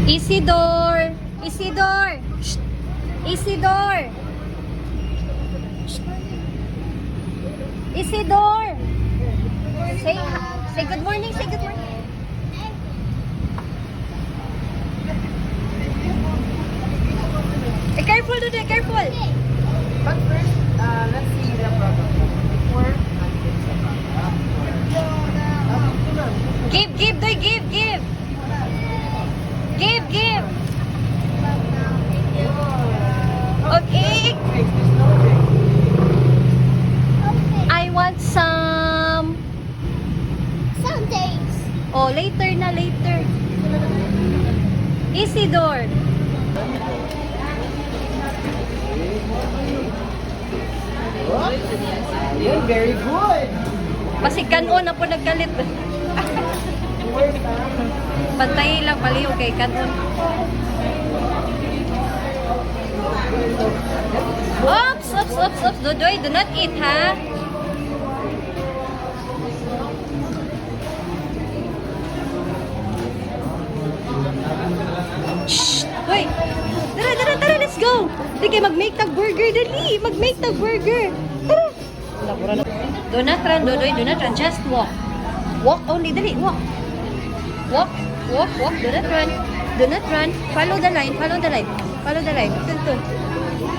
Isidore! Isidore! Shh! Isidore! Shh! Isidore! Say good morning, say good morning. Careful, Dude, careful. But first, let's see the product. Give, Dude, give. Give. Okay. I want some. Days. Oh, later na, later. Isidore. Yeah, very good. Pasikanon na po nagkalit. Pantay lang paliw kay kanon. Oops. Dudoy, do not eat, ha? Shh! Hoy! Tara, let's go! Sige, mag-make tag burger, dali! Mag-make tag burger! Tara! Do not run, Dodoy, do not run, just walk. Walk only, dali, walk. Walk, do not run. Do not run. Follow the line. Follow the line. Follow the line. Ito.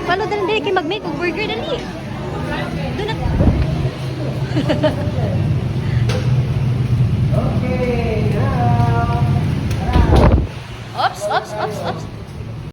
Follow the line, dali, kayo mag-make tag burger, dali! Do not... Okay, now. Oops.